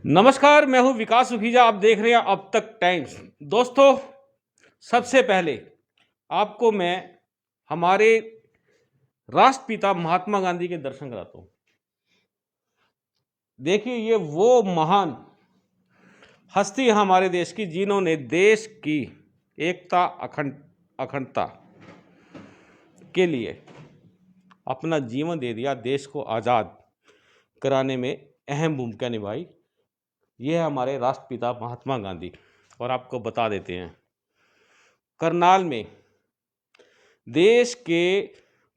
नमस्कार, मैं हूं विकास सुखीजा। आप देख रहे हैं अब तक टाइम्स। दोस्तों, सबसे पहले आपको मैं हमारे राष्ट्रपिता महात्मा गांधी के दर्शन कराता हूं। देखिए, ये वो महान हस्ती है हमारे देश की जिन्होंने देश की एकता अखंडता के लिए अपना जीवन दे दिया, देश को आज़ाद कराने में अहम भूमिका निभाई। ये है हमारे राष्ट्रपिता महात्मा गांधी। और आपको बता देते हैं, करनाल में देश के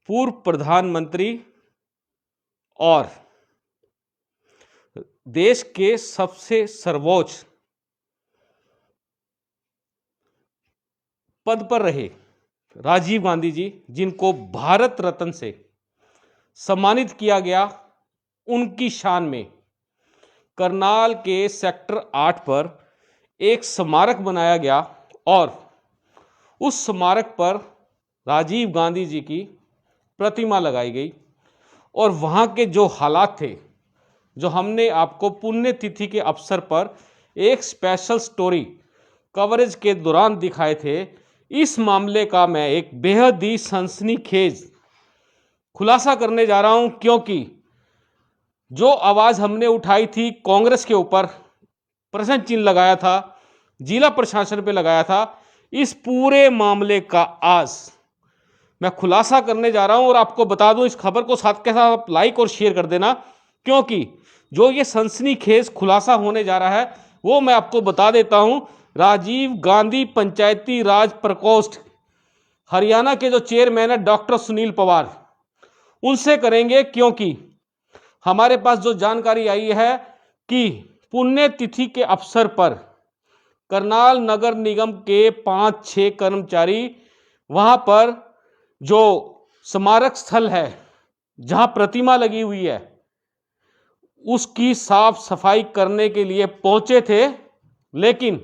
पूर्व प्रधानमंत्री और देश के सबसे सर्वोच्च पद पर रहे राजीव गांधी जी, जिनको भारत रत्न से सम्मानित किया गया, उनकी शान में करनाल के सेक्टर 8 पर एक स्मारक बनाया गया और उस स्मारक पर राजीव गांधी जी की प्रतिमा लगाई गई। और वहाँ के जो हालात थे, जो हमने आपको पुण्यतिथि के अवसर पर एक स्पेशल स्टोरी कवरेज के दौरान दिखाए थे, इस मामले का मैं एक बेहद ही सनसनीखेज खुलासा करने जा रहा हूँ। क्योंकि जो आवाज़ हमने उठाई थी कांग्रेस के ऊपर, प्रश्न चिन्ह लगाया था, जिला प्रशासन पे लगाया था, इस पूरे मामले का आज मैं खुलासा करने जा रहा हूं। और आपको बता दूं, इस खबर को साथ के साथ आप लाइक और शेयर कर देना, क्योंकि जो ये सनसनीखेज खुलासा होने जा रहा है वो मैं आपको बता देता हूं। राजीव गांधी पंचायती राज प्रकोष्ठ हरियाणा के जो चेयरमैन है डॉक्टर सुनील पवार, उनसे करेंगे। क्योंकि हमारे पास जो जानकारी आई है कि पुण्यतिथि के अवसर पर करनाल नगर निगम के 5-6 कर्मचारी वहां पर जो स्मारक स्थल है जहां प्रतिमा लगी हुई है उसकी साफ सफाई करने के लिए पहुंचे थे, लेकिन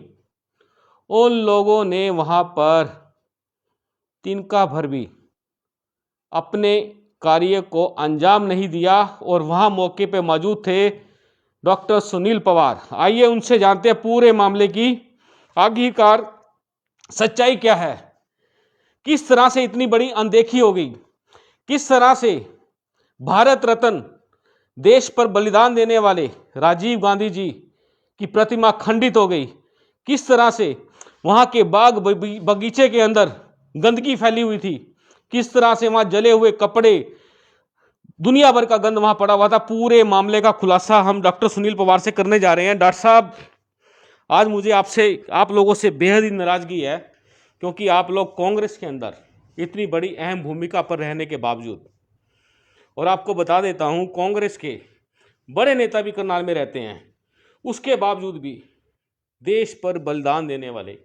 उन लोगों ने वहां पर तिनका भर भी अपने कार्य को अंजाम नहीं दिया। और वहां मौके पे मौजूद थे डॉक्टर सुनील पवार। आइए उनसे जानते हैं पूरे मामले की आखिरकार सच्चाई क्या है, किस तरह से इतनी बड़ी अनदेखी हो गई, किस तरह से भारत रत्न देश पर बलिदान देने वाले राजीव गांधी जी की प्रतिमा खंडित हो गई, किस तरह से वहां के बाग बगीचे के अंदर गंदगी फैली हुई थी, किस तरह से वहां जले हुए कपड़े, दुनिया भर का गंद वहां पड़ा हुआ था। पूरे मामले का खुलासा हम डॉक्टर सुनील पवार से करने जा रहे हैं। डॉक्टर साहब, आज मुझे आप लोगों से बेहद ही नाराजगी है, क्योंकि आप लोग कांग्रेस के अंदर इतनी बड़ी अहम भूमिका पर रहने के बावजूद, और आपको बता देता हूं कांग्रेस के बड़े नेता भी करनाल में रहते हैं, उसके बावजूद भी देश पर बलिदान देने वाले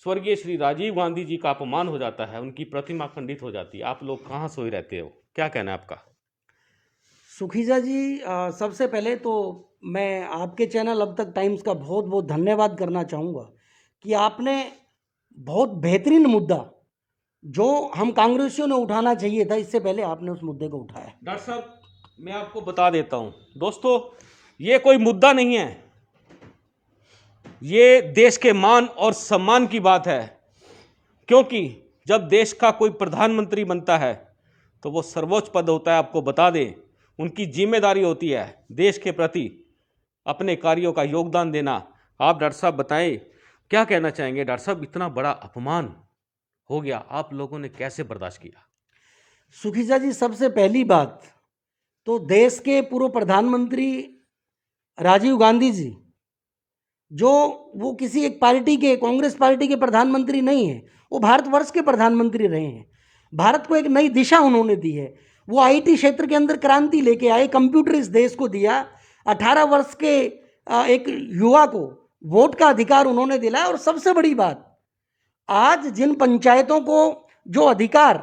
स्वर्गीय श्री राजीव गांधी जी का अपमान हो जाता है, उनकी प्रतिमा खंडित हो जाती है। आप लोग कहाँ सोए रहते हो? क्या कहना है आपका? सुखीजा जी, सबसे पहले तो मैं आपके चैनल अब तक टाइम्स का बहुत बहुत धन्यवाद करना चाहूँगा कि आपने बहुत बेहतरीन मुद्दा जो हम कांग्रेसियों ने उठाना चाहिए था, इससे पहले आपने उस मुद्दे को उठाया। डॉक्टर साहब, मैं आपको बता देता हूँ दोस्तों, ये कोई मुद्दा नहीं है, ये देश के मान और सम्मान की बात है। क्योंकि जब देश का कोई प्रधानमंत्री बनता है तो वो सर्वोच्च पद होता है, आपको बता दें, उनकी जिम्मेदारी होती है देश के प्रति अपने कार्यों का योगदान देना। आप डॉक्टर साहब बताएं, क्या कहना चाहेंगे? डॉक्टर साहब, इतना बड़ा अपमान हो गया, आप लोगों ने कैसे बर्दाश्त किया? सुखीजा जी, सबसे पहली बात तो देश के पूर्व प्रधानमंत्री राजीव गांधी जी, जो वो किसी एक पार्टी के, कांग्रेस पार्टी के प्रधानमंत्री नहीं है, वो भारतवर्ष के प्रधानमंत्री रहे हैं। भारत को एक नई दिशा उन्होंने दी है। वो आईटी क्षेत्र के अंदर क्रांति लेके आए, कंप्यूटर इस देश को दिया, 18 वर्ष के एक युवा को वोट का अधिकार उन्होंने दिलाया। और सबसे बड़ी बात, आज जिन पंचायतों को जो अधिकार,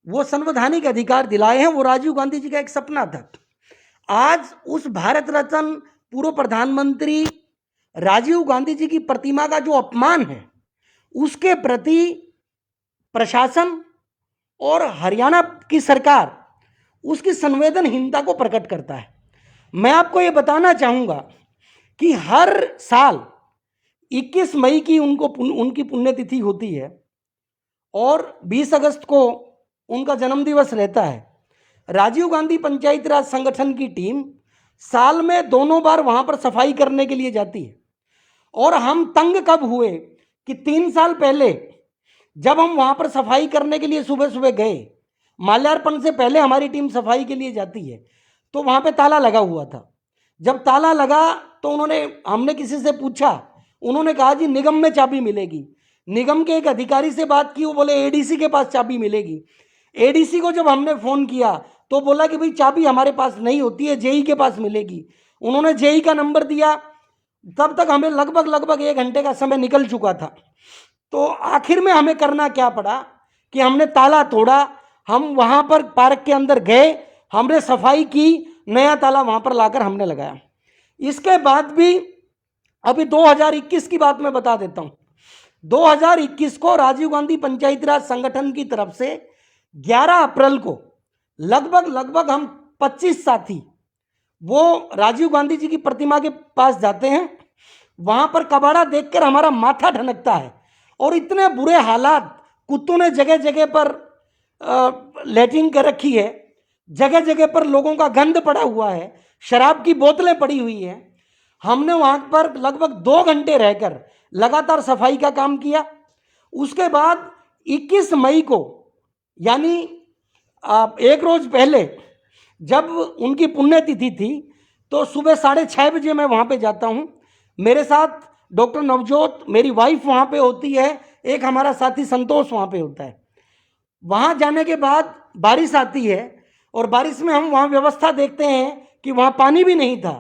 वो संवैधानिक अधिकार दिलाए हैं, वो राजीव गांधी जी का एक सपना था। आज उस भारत रत्न पूर्व प्रधानमंत्री राजीव गांधी जी की प्रतिमा का जो अपमान है, उसके प्रति प्रशासन और हरियाणा की सरकार उसकी संवेदनहीनता को प्रकट करता है। मैं आपको ये बताना चाहूँगा कि हर साल 21 मई की उनकी पुण्यतिथि होती है और 20 अगस्त को उनका जन्मदिवस रहता है। राजीव गांधी पंचायती राज संगठन की टीम साल में दोनों बार वहाँ पर सफाई करने के लिए जाती है। और हम तंग कब हुए कि 3 साल पहले जब हम वहाँ पर सफाई करने के लिए सुबह सुबह गए, माल्यार्पण से पहले हमारी टीम सफाई के लिए जाती है, तो वहाँ पे ताला लगा हुआ था। जब ताला लगा तो हमने किसी से पूछा, उन्होंने कहा जी निगम में चाबी मिलेगी। निगम के एक अधिकारी से बात की, वो बोले एडीसी के पास चाबी मिलेगी। एडीसी को जब हमने फ़ोन किया तो बोला कि भाई चाबी हमारे पास नहीं होती है, जेई के पास मिलेगी। उन्होंने जेई का नंबर दिया, तब तक हमें लगभग 1 घंटे का समय निकल चुका था। तो आखिर में हमें करना क्या पड़ा कि हमने ताला तोड़ा, हम वहाँ पर पार्क के अंदर गए, हमने सफाई की, नया ताला वहाँ पर लाकर हमने लगाया। इसके बाद भी अभी 2021 की बात मैं बता देता हूँ। 2021 को राजीव गांधी पंचायती राज संगठन की तरफ से 11 अप्रैल को लगभग हम 25 साथी वो राजीव गांधी जी की प्रतिमा के पास जाते हैं। वहाँ पर कबाड़ा देखकर हमारा माथा ठनकता है और इतने बुरे हालात, कुत्तों ने जगह जगह पर लैट्रिन कर रखी है, जगह जगह पर लोगों का गंद पड़ा हुआ है, शराब की बोतलें पड़ी हुई हैं। हमने वहाँ पर लगभग 2 घंटे रहकर लगातार सफाई का काम किया। उसके बाद 21 मई को यानी 1 रोज पहले जब उनकी पुण्यतिथि थी तो सुबह 6:30 बजे मैं वहाँ पे जाता हूँ। मेरे साथ डॉक्टर नवजोत, मेरी वाइफ वहाँ पे होती है, एक हमारा साथी संतोष वहाँ पे होता है। वहाँ जाने के बाद बारिश आती है और बारिश में हम वहाँ व्यवस्था देखते हैं कि वहाँ पानी भी नहीं था,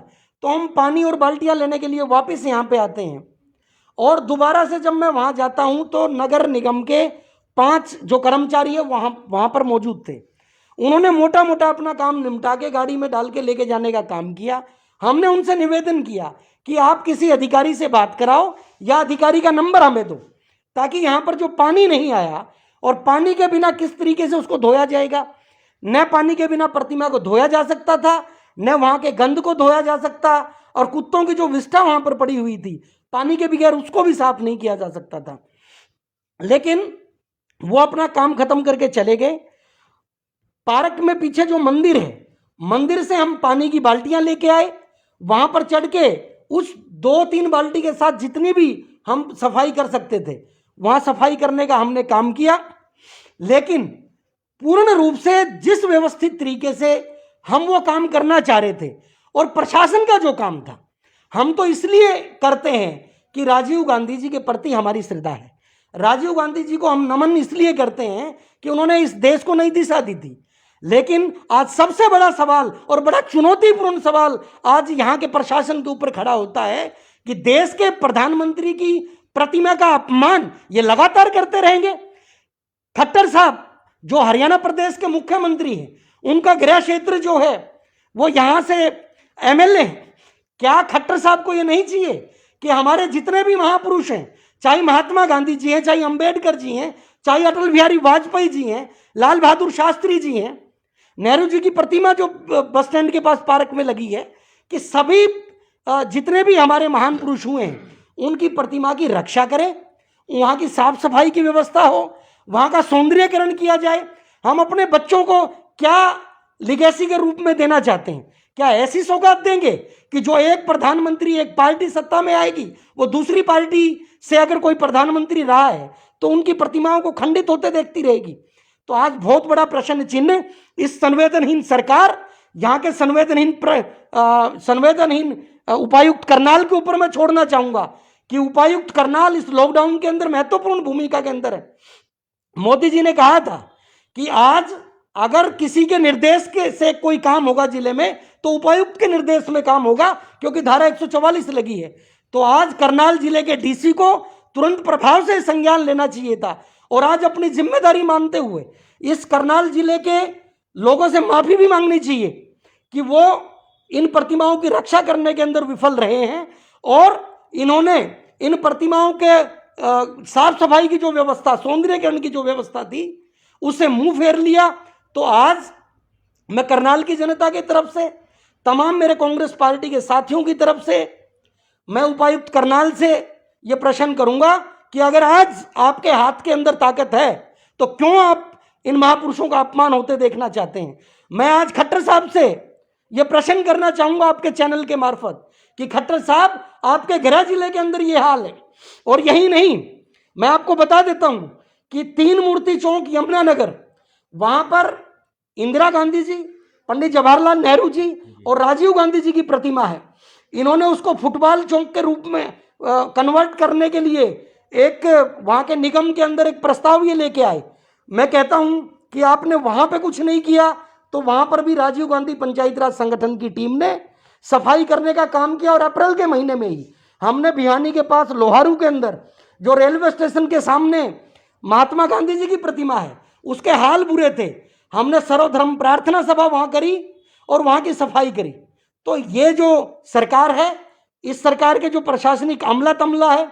तो हम पानी और बाल्टियाँ लेने के लिए वापस यहाँ पे आते हैं। और दोबारा से जब मैं वहाँ जाता हूँ तो नगर निगम के 5 जो कर्मचारी है वहाँ पर मौजूद थे। उन्होंने मोटा मोटा अपना काम निपटा के गाड़ी में डाल के लेके जाने का काम किया। हमने उनसे निवेदन किया कि आप किसी अधिकारी से बात कराओ या अधिकारी का नंबर हमें दो, ताकि यहाँ पर जो पानी नहीं आया, और पानी के बिना किस तरीके से उसको धोया जाएगा, न पानी के बिना प्रतिमा को धोया जा सकता था, न वहाँ के गंद को धोया जा सकता, और कुत्तों की जो विष्ठा वहाँ पर पड़ी हुई थी पानी के बगैर उसको भी साफ नहीं किया जा सकता था। लेकिन वो अपना काम खत्म करके चले गए। पार्क में पीछे जो मंदिर है, मंदिर से हम पानी की बाल्टियां लेके आए। वहां पर चढ़ के उस 2-3 बाल्टी के साथ जितनी भी हम सफाई कर सकते थे वहां सफाई करने का हमने काम किया। लेकिन पूर्ण रूप से जिस व्यवस्थित तरीके से हम वो काम करना चाह रहे थे, और प्रशासन का जो काम था, हम तो इसलिए करते हैं कि राजीव गांधी जी के प्रति हमारी श्रद्धा है। राजीव गांधी जी को हम नमन इसलिए करते हैं कि उन्होंने इस देश को नई दिशा दी थी। लेकिन आज सबसे बड़ा सवाल और बड़ा चुनौतीपूर्ण सवाल आज यहाँ के प्रशासन के ऊपर खड़ा होता है कि देश के प्रधानमंत्री की प्रतिमा का अपमान ये लगातार करते रहेंगे। खट्टर साहब जो हरियाणा प्रदेश के मुख्यमंत्री हैं, उनका गृह क्षेत्र जो है वो यहाँ से एमएलए हैं। क्या खट्टर साहब को ये नहीं चाहिए कि हमारे जितने भी महापुरुष हैं, चाहे महात्मा गांधी जी हैं, चाहे अंबेडकर जी हैं, चाहे अटल बिहारी वाजपेयी जी हैं, लाल बहादुर शास्त्री जी हैं, नेहरू जी की प्रतिमा जो बस स्टैंड के पास पार्क में लगी है, कि सभी जितने भी हमारे महान पुरुष हुए हैं उनकी प्रतिमा की रक्षा करें, वहाँ की साफ सफाई की व्यवस्था हो, वहाँ का सौंदर्यीकरण किया जाए। हम अपने बच्चों को क्या लिगेसी के रूप में देना चाहते हैं? क्या ऐसी सौगात देंगे कि जो एक प्रधानमंत्री, एक पार्टी सत्ता में आएगी, वो दूसरी पार्टी से अगर कोई प्रधानमंत्री रहा है तो उनकी प्रतिमाओं को खंडित होते देखती रहेगी? तो आज बहुत बड़ा प्रश्न चिन्ह इस संवेदनहीन सरकार, यहाँ के संवेदनहीन उपायुक्त करनाल के ऊपर मैं छोड़ना चाहूंगा कि उपायुक्त करनाल इस लॉकडाउन के अंदर महत्वपूर्ण भूमिका के अंदर है। मोदी जी ने कहा था कि आज अगर किसी के निर्देश के से कोई काम होगा जिले में तो उपायुक्त के निर्देश में काम होगा, क्योंकि धारा 144 लगी है। तो आज करनाल जिले के डीसी को तुरंत प्रभाव से संज्ञान लेना चाहिए था, और आज अपनी जिम्मेदारी मानते हुए इस करनाल जिले के लोगों से माफी भी मांगनी चाहिए कि वो इन प्रतिमाओं की रक्षा करने के अंदर विफल रहे हैं, और इन्होंने इन प्रतिमाओं के साफ सफाई की जो व्यवस्था, सौंदर्यीकरण की जो व्यवस्था थी, उससे मुंह फेर लिया। तो आज मैं करनाल की जनता की तरफ से, तमाम मेरे कांग्रेस पार्टी के साथियों की तरफ से मैं उपायुक्त करनाल से ये प्रश्न करूंगा कि अगर आज आपके हाथ के अंदर ताकत है तो क्यों आप इन महापुरुषों का अपमान होते देखना चाहते हैं। मैं आज खट्टर साहब से ये प्रश्न करना चाहूंगा आपके चैनल के मार्फत कि खट्टर साहब, आपके गृह जिले के अंदर ये हाल है, और यही नहीं, मैं आपको बता देता हूं कि 3 मूर्ति चौक यमुनानगर, वहां पर इंदिरा गांधी जी, पंडित जवाहरलाल नेहरू जी और राजीव गांधी जी की प्रतिमा है। इन्होंने उसको फुटबॉल चौक के रूप में कन्वर्ट करने के लिए एक वहां के निगम के अंदर एक प्रस्ताव ये लेके आए। मैं कहता हूं कि आपने वहां पे कुछ नहीं किया तो वहां पर भी राजीव गांधी पंचायती राज संगठन की टीम ने सफाई करने का काम किया, और अप्रैल के महीने में ही हमने भिवानी के पास लोहारू के अंदर जो रेलवे स्टेशन के सामने महात्मा गांधी जी की प्रतिमा है, उसके हाल बुरे थे, हमने सर्वधर्म प्रार्थना सभा वहां करी और वहां की सफाई करी। तो ये जो सरकार है, इस सरकार के जो प्रशासनिक अमला तमला है,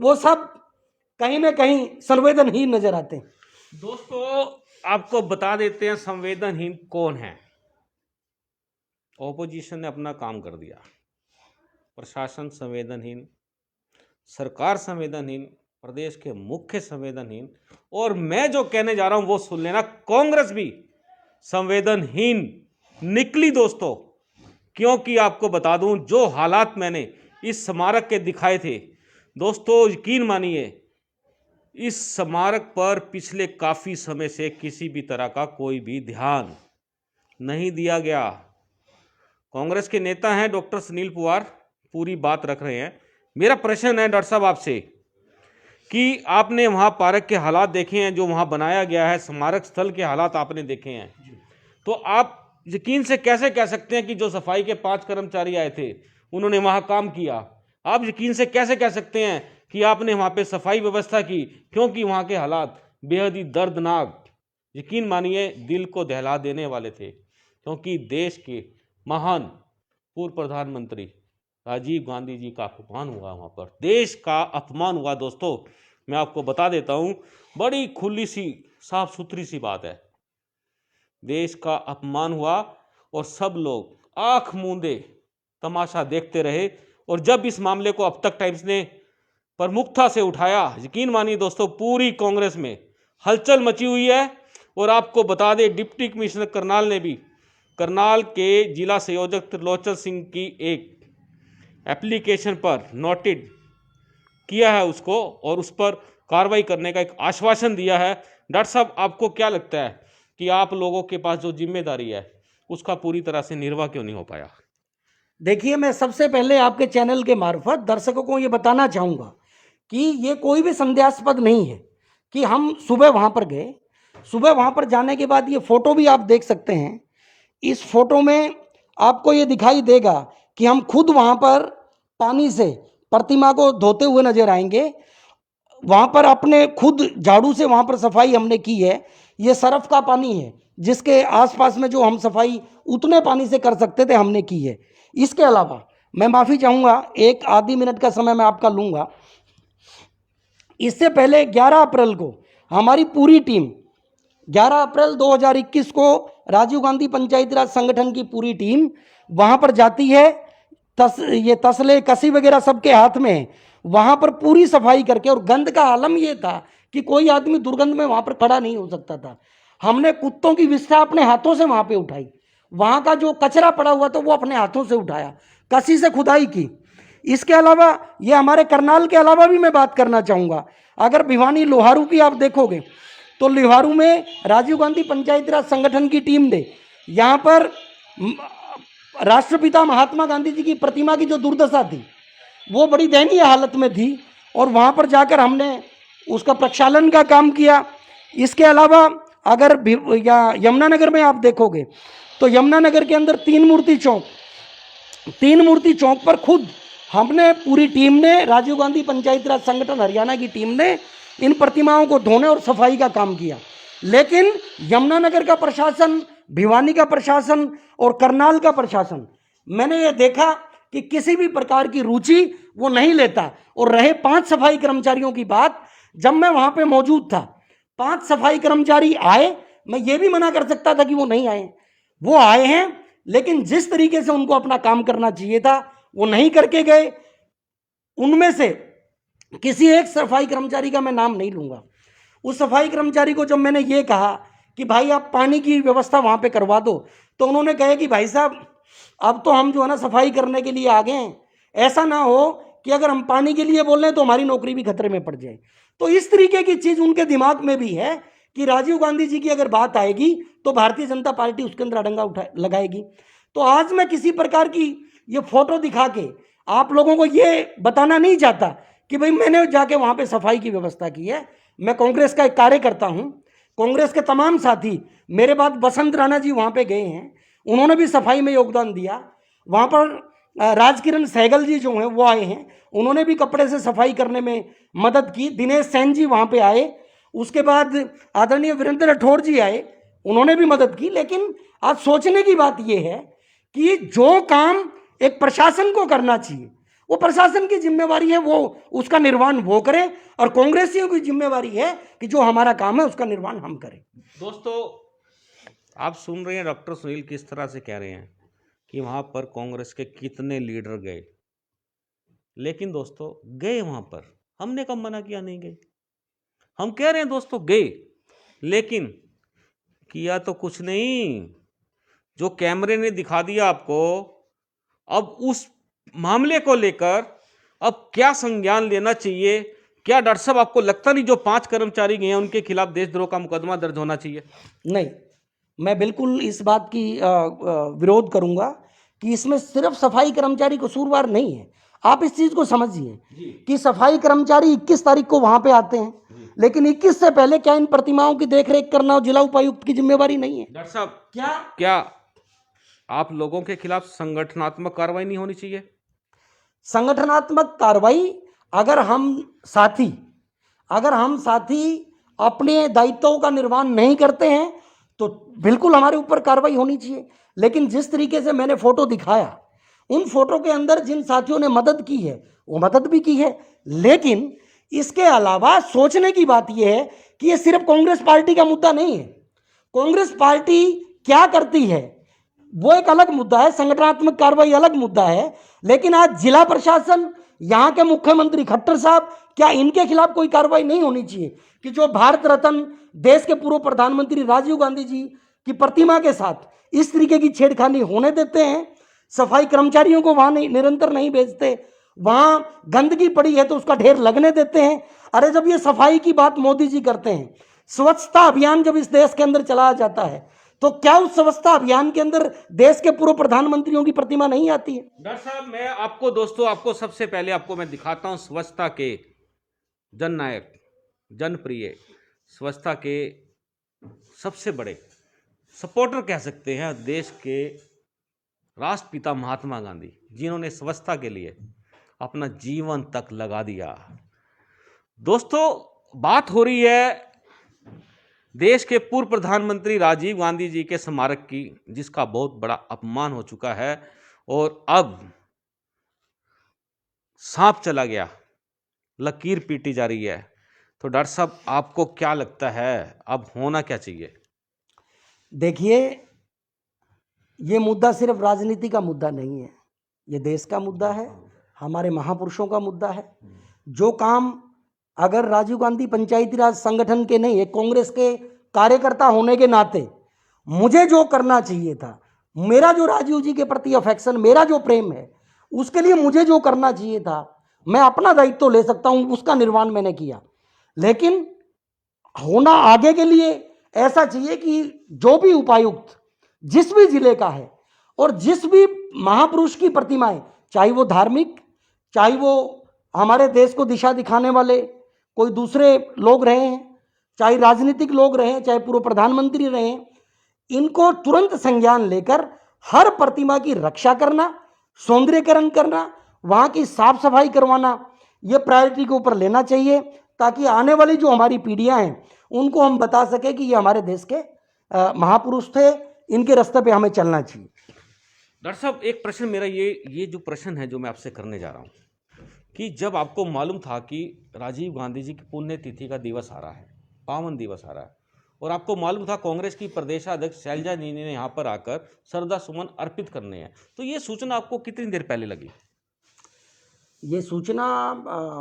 वो सब कहीं ना कहीं संवेदनहीन नजर आते हैं। दोस्तों, आपको बता देते हैं संवेदनहीन कौन है। ऑपोजिशन ने अपना काम कर दिया, प्रशासन संवेदनहीन, सरकार संवेदनहीन, प्रदेश के मुख्य संवेदनहीन, और मैं जो कहने जा रहा हूं वो सुन लेना, कांग्रेस भी संवेदनहीन निकली दोस्तों। क्योंकि आपको बता दूं, जो हालात मैंने इस स्मारक के दिखाए थे दोस्तों, यकीन मानिए इस स्मारक पर पिछले काफ़ी समय से किसी भी तरह का कोई भी ध्यान नहीं दिया गया। कांग्रेस के नेता हैं डॉक्टर सुनील पवार, पूरी बात रख रहे हैं। मेरा प्रश्न है डॉक्टर साहब आपसे कि आपने वहाँ पार्क के हालात देखे हैं, जो वहाँ बनाया गया है, स्मारक स्थल के हालात आपने देखे हैं, तो आप यकीन से कैसे कह सकते हैं कि जो सफाई के 5 कर्मचारी आए थे उन्होंने वहाँ काम किया? आप यकीन से कैसे कह सकते हैं कि आपने वहाँ पे सफाई व्यवस्था की? क्योंकि वहाँ के हालात बेहद ही दर्दनाक, यकीन मानिए दिल को दहला देने वाले थे। क्योंकि देश के महान पूर्व प्रधानमंत्री राजीव गांधी जी का अपमान हुआ, वहाँ पर देश का अपमान हुआ। दोस्तों, मैं आपको बता देता हूँ, बड़ी खुली सी साफ सुथरी सी बात है, देश का अपमान हुआ और सब लोग आंख मूंदे तमाशा देखते रहे। और जब इस मामले को अब तक टाइम्स ने प्रमुखता से उठाया, यकीन मानिए दोस्तों, पूरी कांग्रेस में हलचल मची हुई है। और आपको बता दें, डिप्टी कमिश्नर करनाल ने भी करनाल के जिला संयोजक त्रिलोचन सिंह की एक एप्लीकेशन पर नोटेड किया है उसको, और उस पर कार्रवाई करने का एक आश्वासन दिया है। डॉक्टर साहब, आपको क्या लगता है कि आप लोगों के पास जो जिम्मेदारी है उसका पूरी तरह से निर्वाह क्यों नहीं हो पाया? देखिए, मैं सबसे पहले आपके चैनल के मार्फत दर्शकों को ये बताना चाहूँगा कि ये कोई भी संदेहास्पद नहीं है कि हम सुबह वहाँ पर गए। सुबह वहाँ पर जाने के बाद ये फ़ोटो भी आप देख सकते हैं। इस फोटो में आपको ये दिखाई देगा कि हम खुद वहाँ पर पानी से प्रतिमा को धोते हुए नजर आएंगे। वहाँ पर अपने खुद झाड़ू से वहाँ पर सफाई हमने की है। ये सरफ का पानी है, जिसके आसपास में जो हम सफाई उतने पानी से कर सकते थे हमने की है। इसके अलावा मैं माफ़ी चाहूँगा, एक आधी मिनट का समय मैं आपका लूँगा। इससे पहले 11 अप्रैल को हमारी पूरी टीम, 11 अप्रैल 2021 को राजीव गांधी पंचायती राज संगठन की पूरी टीम वहाँ पर जाती है। ये तसले कसी वगैरह सबके हाथ में, वहाँ पर पूरी सफाई करके, और गंद का आलम ये था कि कोई आदमी दुर्गंध में वहाँ पर खड़ा नहीं हो सकता था। हमने कुत्तों की विष्ठा अपने हाथों से वहाँ पे उठाई, वहाँ का जो कचरा पड़ा हुआ था वो अपने हाथों से उठाया, कसी से खुदाई की। इसके अलावा ये हमारे करनाल के अलावा भी मैं बात करना चाहूँगा, अगर भिवानी लोहारू की आप देखोगे तो लोहारू में राजीव गांधी पंचायती राज संगठन की टीम ने यहाँ पर राष्ट्रपिता महात्मा गांधी जी की प्रतिमा की जो दुर्दशा थी वो बड़ी दयनीय हालत में थी, और वहाँ पर जाकर हमने उसका प्रक्षालन का काम किया। इसके अलावा अगर यमुनानगर में आप देखोगे तो यमुनानगर के अंदर 3 मूर्ति चौक पर खुद हमने, पूरी टीम ने, राजीव गांधी पंचायती राज संगठन हरियाणा की टीम ने इन प्रतिमाओं को धोने और सफाई का काम किया। लेकिन यमुनानगर का प्रशासन, भिवानी का प्रशासन और करनाल का प्रशासन, मैंने ये देखा कि किसी भी प्रकार की रुचि वो नहीं लेता। और रहे 5 सफाई कर्मचारियों की बात, जब मैं वहाँ पे मौजूद था 5 सफाई कर्मचारी आए, मैं ये भी मना कर सकता था कि वो नहीं आए, वो आए हैं, लेकिन जिस तरीके से उनको अपना काम करना चाहिए था वो नहीं करके गए। उनमें से किसी एक सफाई कर्मचारी का मैं नाम नहीं लूंगा, उस सफाई कर्मचारी को जब मैंने ये कहा कि भाई आप पानी की व्यवस्था वहां पे करवा दो, तो उन्होंने कहा कि भाई साहब अब तो हम जो है ना सफाई करने के लिए आ गए हैं, ऐसा ना हो कि अगर हम पानी के लिए बोल रहे हैं तो हमारी नौकरी भी खतरे में पड़ जाए। तो इस तरीके की चीज उनके दिमाग में भी है कि राजीव गांधी जी की अगर बात आएगी तो भारतीय जनता पार्टी उसके अंदर अड़ंगा लगाएगी। तो आज मैं किसी प्रकार की ये फोटो दिखा के आप लोगों को ये बताना नहीं चाहता कि भाई मैंने जाके वहां पे सफाई की व्यवस्था की है। मैं कांग्रेस का एक कार्यकर्ता हूं, कांग्रेस के तमाम साथी मेरे बाद बसंत राणा जी वहां पे गए हैं, उन्होंने भी सफाई में योगदान दिया। वहां पर राजकिरण सहगल जी जो हैं वो आए हैं, उन्होंने भी कपड़े से सफाई करने में मदद की। दिनेश सेन जी वहां पे आए, उसके बाद आदरणीय वीरेंद्र राठौर जी आए, उन्होंने भी मदद की। लेकिन आज सोचने की बात यह है कि जो काम एक प्रशासन को करना चाहिए वो प्रशासन की जिम्मेवारी है, वो उसका निर्वहन वो करे, और कांग्रेसियों की जिम्मेवारी है कि जो हमारा काम है उसका निर्वहन हम करें। दोस्तों आप सुन रहे हैं डॉक्टर सुनील किस तरह से कह रहे हैं कि वहां पर कांग्रेस के कितने लीडर गए। लेकिन दोस्तों गए वहां पर, हमने कब मना किया नहीं गए, हम कह रहे हैं दोस्तों गए, लेकिन किया तो कुछ नहीं। जो कैमरे ने दिखा दिया आपको, अब उस मामले को लेकर अब क्या संज्ञान लेना चाहिए? क्या डॉक्टर साहब आपको लगता नहीं जो 5 कर्मचारी गए हैं उनके खिलाफ देशद्रोह का मुकदमा दर्ज होना चाहिए? नहीं, मैं बिल्कुल इस बात की विरोध करूंगा कि इसमें सिर्फ सफाई कर्मचारी कसूरवार नहीं है। आप इस चीज को समझिए कि सफाई कर्मचारी 21 तारीख को वहां पे आते हैं, लेकिन 21 से पहले क्या इन प्रतिमाओं की देखरेख करना जिला उपायुक्त की जिम्मेवारी नहीं है? डॉक्टर साहब क्या आप लोगों के खिलाफ संगठनात्मक कार्रवाई नहीं होनी चाहिए? संगठनात्मक कार्रवाई अगर हम साथी अपने दायित्वों का निर्वहन नहीं करते हैं तो बिल्कुल हमारे ऊपर कार्रवाई होनी चाहिए। लेकिन जिस तरीके से मैंने फोटो दिखाया, उन फोटो के अंदर जिन साथियों ने मदद की है वो मदद भी की है, लेकिन इसके अलावा सोचने की बात यह है कि ये सिर्फ कांग्रेस पार्टी का मुद्दा नहीं है। कांग्रेस पार्टी क्या करती है वो एक अलग मुद्दा है, संगठनात्मक कार्रवाई अलग मुद्दा है। लेकिन आज जिला प्रशासन, यहाँ के मुख्यमंत्री खट्टर साहब, क्या इनके खिलाफ कोई कार्रवाई नहीं होनी चाहिए कि जो भारत रत्न देश के पूर्व प्रधानमंत्री राजीव गांधी जी की प्रतिमा के साथ इस तरीके की छेड़खानी होने देते हैं? सफाई कर्मचारियों को वहां निरंतर नहीं भेजते, वहां गंदगी पड़ी है तो उसका ढेर लगने देते हैं। अरे जब ये सफाई की बात मोदी जी करते हैं, स्वच्छता अभियान जब इस देश के अंदर चलाया जाता है, तो क्या उस स्वच्छता अभियान के अंदर देश के पूर्व प्रधानमंत्रियों की प्रतिमा नहीं आती है? डॉक्टर साहब मैं आपको दोस्तों आपको सबसे पहले आपको मैं दिखाता हूं स्वच्छता के जननायक, जनप्रिय, स्वच्छता के सबसे बड़े सपोर्टर कह सकते हैं देश के राष्ट्रपिता महात्मा गांधी, जिन्होंने स्वच्छता के लिए अपना जीवन तक लगा दिया। दोस्तों बात हो रही है देश के पूर्व प्रधानमंत्री राजीव गांधी जी के स्मारक की, जिसका बहुत बड़ा अपमान हो चुका है और अब सांप चला गया, लकीर पीटी जा रही है। तो डॉक्टर साहब आपको क्या लगता है अब होना क्या चाहिए? देखिए, ये मुद्दा सिर्फ राजनीति का मुद्दा नहीं है, ये देश का मुद्दा है, हमारे महापुरुषों का मुद्दा है। जो काम अगर राजीव गांधी पंचायती राज संगठन के नहीं, एक कांग्रेस के कार्यकर्ता होने के नाते मुझे जो करना चाहिए था, मेरा जो राजीव जी के प्रति अफेक्शन, मेरा जो प्रेम है, उसके लिए मुझे जो करना चाहिए था, मैं अपना दायित्व ले सकता हूं, उसका निर्वहन मैंने किया। लेकिन होना आगे के लिए ऐसा चाहिए कि जो भी उपायुक्त जिस भी जिले का है और जिस भी महापुरुष की प्रतिमाएं, चाहे वो धार्मिक, चाहे वो हमारे देश को दिशा दिखाने वाले कोई दूसरे लोग रहे हैं, चाहे राजनीतिक लोग रहे हैं, चाहे पूर्व प्रधानमंत्री रहे हैं, इनको तुरंत संज्ञान लेकर हर प्रतिमा की रक्षा करना, सौंदर्यीकरण करना, वहाँ की साफ सफाई करवाना, ये प्रायोरिटी के ऊपर लेना चाहिए, ताकि आने वाली जो हमारी पीढ़ियाँ हैं उनको हम बता सकें कि ये हमारे देश के महापुरुष थे, इनके रास्ते पे हमें चलना चाहिए। डॉक्टर साहब एक प्रश्न मेरा ये जो प्रश्न है जो मैं आपसे करने जा रहा हूँ कि जब आपको मालूम था कि राजीव गांधी जी की पुण्यतिथि का दिवस आ रहा है, पावन दिवस आ रहा है, और आपको मालूम था कांग्रेस की प्रदेशाध्यक्ष शैलजा जी ने यहाँ पर आकर श्रद्धा सुमन अर्पित करने हैं, तो ये सूचना आपको कितनी देर पहले लगी? ये सूचना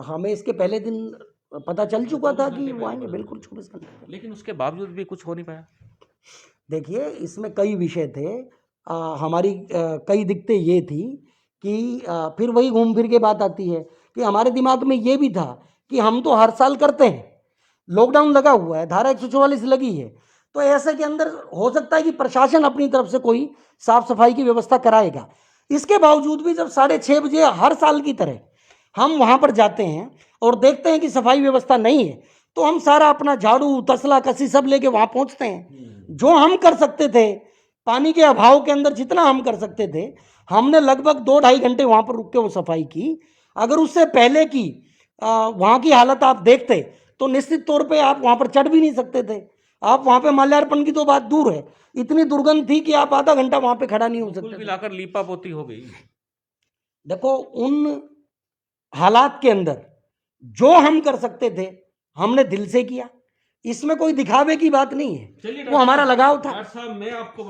हमें इसके पहले दिन पता चल चुका था कि वो आएंगे, बिल्कुल 24 घंटे पहले। लेकिन उसके बावजूद भी कुछ हो नहीं पाया। देखिए, इसमें कई विषय थे। हमारी कई दिक्कतें ये थी कि फिर वही घूम फिर के बात आती है कि हमारे दिमाग में ये भी था कि हम तो हर साल करते हैं, लॉकडाउन लगा हुआ है, धारा 144 लगी है, तो ऐसे के अंदर हो सकता है कि प्रशासन अपनी तरफ से कोई साफ सफाई की व्यवस्था कराएगा। इसके बावजूद भी जब 6:30 बजे हर साल की तरह हम वहाँ पर जाते हैं और देखते हैं कि सफाई व्यवस्था नहीं है, तो हम सारा अपना झाड़ू तसला कसी सब लेके वहाँ पहुँचते हैं। जो हम कर सकते थे पानी के अभाव के अंदर, जितना हम कर सकते थे, हमने लगभग 2-2.5 घंटे वहाँ पर रुक के वो सफाई की। अगर उससे पहले की वहाँ की हालत आप देखते तो निश्चित तौर पे आप वहाँ पर चढ़ भी नहीं सकते थे। आप वहाँ पे माल्यार्पण की तो बात दूर है, इतनी दुर्गंध थी कि आप आधा घंटा वहाँ पे खड़ा नहीं हो कुल सकते थे। मिलाकर लीपा पोती हो गई। देखो, उन हालात के अंदर जो हम कर सकते थे हमने दिल से किया, इसमें कोई दिखावे की बात नहीं है, चलिए वो हमारा लगाव था। डॉक्टर साहब, मैं आपको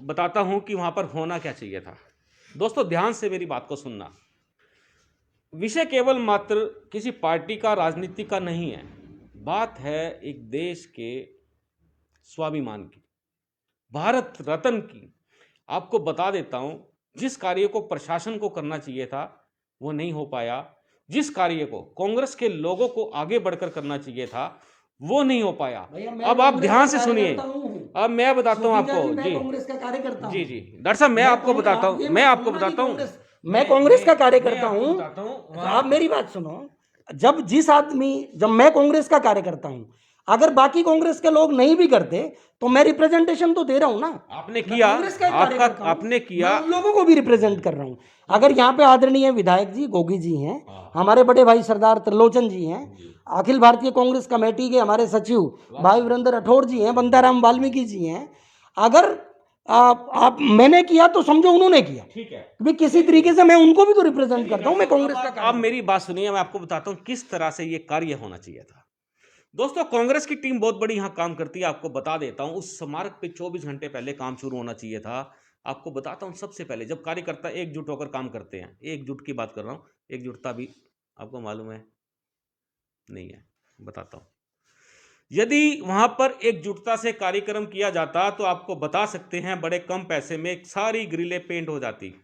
बताता हूं कि वहां पर होना क्या चाहिए था। दोस्तों, ध्यान से मेरी बात को सुनना। विषय केवल मात्र किसी पार्टी का, राजनीति का नहीं है। बात है एक देश के स्वाभिमान की, भारत रत्न की। आपको बता देता हूं, जिस कार्य को प्रशासन को करना चाहिए था वो नहीं हो पाया, जिस कार्य को कांग्रेस के लोगों को आगे बढ़कर करना चाहिए था वो नहीं हो पाया। अब आप ध्यान से सुनिए, अब मैं बताता हूं आपको। जी, कांग्रेस का कार्यकर्ता हूं। जी जी डॉक्टर साहब, मैं आपको बताता हूं, मैं कांग्रेस का कार्यकर्ता हूं। आप मेरी बात सुनो। जब मैं कांग्रेस का कार्यकर्ता हूं, अगर बाकी कांग्रेस के लोग नहीं भी करते तो मैं रिप्रेजेंटेशन तो दे रहा हूं ना। आपने किया, आपने किया, मैं उन लोगों को भी रिप्रेजेंट कर रहा हूं। अगर यहाँ पे आदरणीय विधायक जी गोगी जी हैं, हमारे बड़े भाई सरदार त्रिलोचन जी हैं, अखिल भारतीय कांग्रेस कमेटी के हमारे सचिव भाई वीरेंद्र राठौड़ जी हैं, बंताराम वाल्मीकि जी हैं, अगर आप मैंने किया तो समझो उन्होंने किया। ठीक है, भी किसी तरीके से मैं उनको भी तो रिप्रेजेंट करता हूं। मैं कांग्रेस का। अब मेरी बात सुनिए, मैं आपको बताता हूं किस तरह से ये कार्य होना चाहिए था। दोस्तों, कांग्रेस की टीम बहुत बड़ी यहां काम करती है, आपको बता देता हूं। उस स्मारक पे 24 घंटे पहले काम शुरू होना चाहिए था। आपको बताता हूं, सबसे पहले जब कार्यकर्ता एकजुट होकर काम करते हैं, एकजुट की बात कर रहा हूं, एकजुटता भी आपको मालूम है नहीं है, बताता हूं। यदि वहां पर एकजुटता से कार्यक्रम किया जाता तो आपको बता सकते हैं बड़े कम पैसे में सारी ग्रिलें पेंट हो जाती,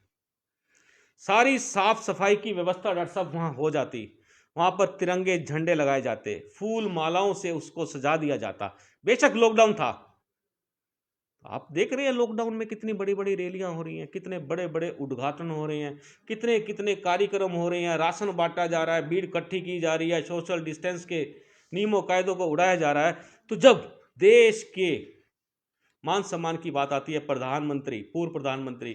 सारी साफ सफाई की व्यवस्था डॉक्टर साहब वहां हो जाती, वहां पर तिरंगे झंडे लगाए जाते, फूल मालाओं से उसको सजा दिया जाता। बेशक लॉकडाउन था, आप देख रहे हैं लॉकडाउन में कितनी बड़ी बड़ी रैलियां हो रही हैं, कितने बड़े बड़े उद्घाटन हो रहे हैं, कितने कितने कार्यक्रम हो रहे हैं, राशन बांटा जा रहा है, भीड़ इकट्ठी की जा रही है, सोशल डिस्टेंस के नियमों कायदों को उड़ाया जा रहा है। तो जब देश के मान सम्मान की बात आती है, प्रधानमंत्री, पूर्व प्रधानमंत्री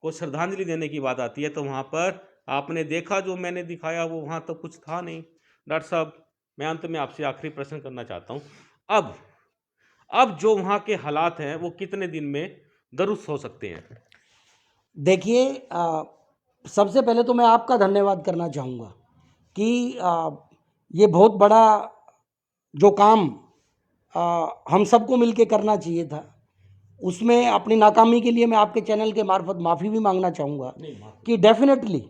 को श्रद्धांजलि देने की बात आती है, तो वहां पर आपने देखा जो मैंने दिखाया वो वहां तो कुछ था नहीं। डॉक्टर साहब, मैं अंत में आपसे आखिरी प्रश्न करना चाहता हूं। अब जो वहां के हालात हैं वो कितने दिन में दुरुस्त हो सकते हैं? देखिए, सबसे पहले तो मैं आपका धन्यवाद करना चाहूँगा कि ये बहुत बड़ा जो काम हम सबको मिलके करना चाहिए था, उसमें अपनी नाकामी के लिए मैं आपके चैनल के मार्फत माफ़ी भी मांगना चाहूँगा कि डेफिनेटली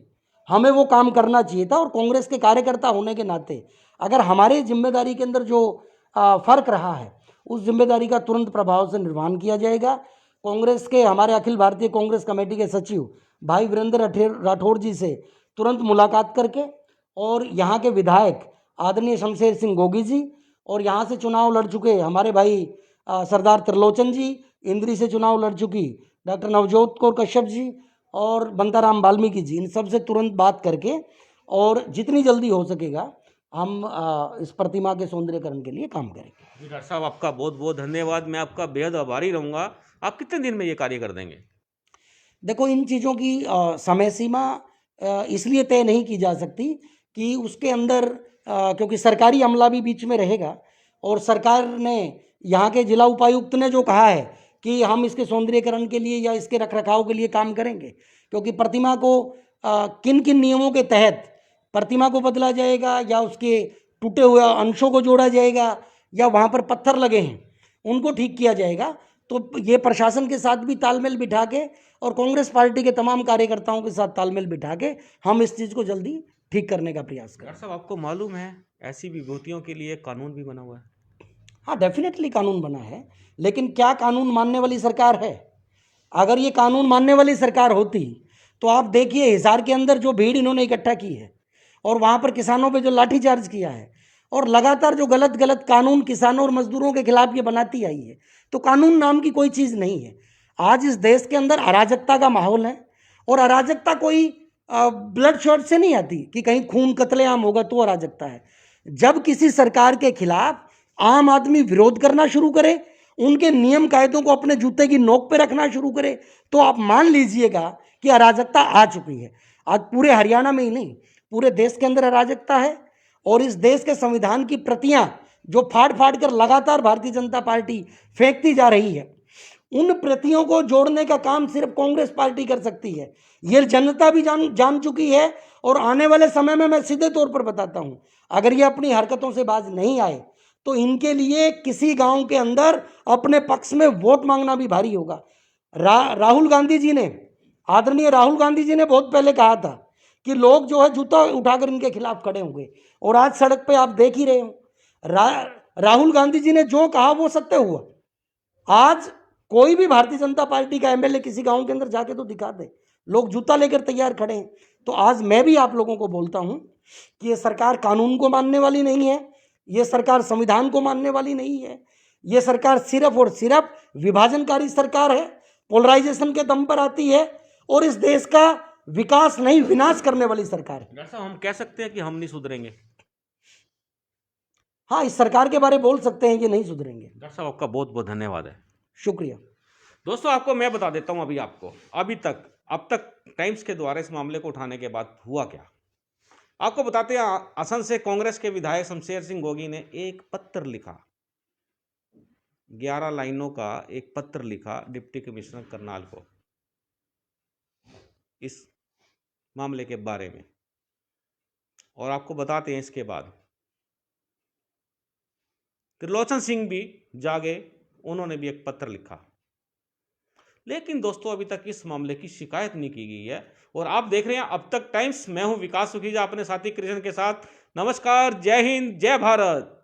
हमें वो काम करना चाहिए था। और कांग्रेस के कार्यकर्ता होने के नाते अगर हमारे जिम्मेदारी के अंदर जो फ़र्क रहा है, उस जिम्मेदारी का तुरंत प्रभाव से निर्वहन किया जाएगा। कांग्रेस के हमारे अखिल भारतीय कांग्रेस कमेटी के सचिव भाई वीरेंद्र राठौड़ जी से तुरंत मुलाकात करके, और यहाँ के विधायक आदरणीय शमशेर सिंह गोगी जी, और यहाँ से चुनाव लड़ चुके हमारे भाई सरदार त्रिलोचन जी, इंद्री से चुनाव लड़ चुकी डॉक्टर नवजोत कौर कश्यप जी और बंताराम वाल्मीकि जी, इन सब से तुरंत बात करके और जितनी जल्दी हो सकेगा हम इस प्रतिमा के सौंदर्यकरण के लिए काम करेंगे। डॉक्टर साहब, आपका बहुत बहुत धन्यवाद, मैं आपका बेहद आभारी रहूँगा। आप कितने दिन में ये कार्य कर देंगे? देखो, इन चीज़ों की समय सीमा इसलिए तय नहीं की जा सकती कि उसके अंदर क्योंकि सरकारी अमला भी बीच में रहेगा, और सरकार ने, यहाँ के जिला उपायुक्त ने जो कहा है कि हम इसके सौंदर्यीकरण के लिए या इसके रखरखाव के लिए काम करेंगे, क्योंकि प्रतिमा को किन किन नियमों के तहत प्रतिमा को बदला जाएगा, या उसके टूटे हुए अंशों को जोड़ा जाएगा, या वहाँ पर पत्थर लगे हैं उनको ठीक किया जाएगा। तो ये प्रशासन के साथ भी तालमेल बिठा के और कांग्रेस पार्टी के तमाम कार्यकर्ताओं के साथ तालमेल बिठा के हम इस चीज़ को जल्दी ठीक करने का प्रयास करें। डॉक्टर साहब, आपको मालूम है ऐसी विभूतियों के लिए कानून भी बना हुआ है? हाँ, डेफिनेटली कानून बना है, लेकिन क्या कानून मानने वाली सरकार है? अगर ये कानून मानने वाली सरकार होती तो आप देखिए हिसार के अंदर जो भीड़ इन्होंने इकट्ठा की है और वहाँ पर किसानों पे जो लाठीचार्ज किया है और लगातार जो गलत गलत कानून किसानों और मजदूरों के खिलाफ ये बनाती आई है, तो कानून नाम की कोई चीज़ नहीं है। आज इस देश के अंदर अराजकता का माहौल है और अराजकता कोई ब्लड शॉट से नहीं आती कि कहीं खून कत्लेआम होगा तो अराजकता है। जब किसी सरकार के खिलाफ आम आदमी विरोध करना शुरू करे, उनके नियम कायदों को अपने जूते की नोक पे रखना शुरू करे, तो आप मान लीजिएगा कि अराजकता आ चुकी है। आज पूरे हरियाणा में ही नहीं, पूरे देश के अंदर अराजकता है और इस देश के संविधान की प्रतियां जो फाड़ फाड़ कर लगातार भारतीय जनता पार्टी फेंकती जा रही है, उन प्रतियों को जोड़ने का काम सिर्फ कांग्रेस पार्टी कर सकती है। ये जनता भी जान चुकी है और आने वाले समय में मैं सीधे तौर पर बताता हूं, अगर ये अपनी हरकतों से बाज नहीं आए तो इनके लिए किसी गांव के अंदर अपने पक्ष में वोट मांगना भी भारी होगा। राहुल गांधी जी ने, आदरणीय राहुल गांधी जी ने बहुत पहले कहा था कि लोग जो है जूता उठाकर इनके खिलाफ खड़े होंगे और आज सड़क पे आप देख ही रहे हो। राहुल गांधी जी ने जो कहा वो सत्य हुआ। आज कोई भी भारतीय जनता पार्टी का एमएलए किसी गांव के अंदर जाके तो दिखा दे, लोग जूता लेकर तैयार खड़े हैं। तो आज मैं भी आप लोगों को बोलता हूं कि ये सरकार कानून को मानने वाली नहीं है, ये सरकार संविधान को मानने वाली नहीं है, ये सरकार सिर्फ और सिर्फ विभाजनकारी सरकार है, पोलराइजेशन के दम पर आती है और इस देश का विकास नहीं विनाश करने वाली सरकार है। डॉक्टर साहब, हम कह सकते हैं कि हम नहीं सुधरेंगे? हाँ, इस सरकार के बारे में बोल सकते हैं कि नहीं सुधरेंगे। डॉक्टर साहब, आपका बहुत बहुत धन्यवाद है। शुक्रिया। दोस्तों, आपको मैं बता देता हूं अब तक टाइम्स के द्वारा इस मामले को उठाने के बाद हुआ क्या। आपको बताते हैं, असम से कांग्रेस के विधायक शमशेर सिंह गोगी ने एक पत्र लिखा, 11 लाइनों का एक पत्र लिखा डिप्टी कमिश्नर करनाल को इस मामले के बारे में। और आपको बताते हैं इसके बाद त्रिलोचन सिंह भी जागे, उन्होंने भी एक पत्र लिखा। लेकिन दोस्तों, अभी तक इस मामले की शिकायत नहीं की गई है। और आप देख रहे हैं अब तक टाइम्स। मैं हूं विकास सुखीजा अपने साथी कृष्ण के साथ। नमस्कार, जय हिंद, जय भारत।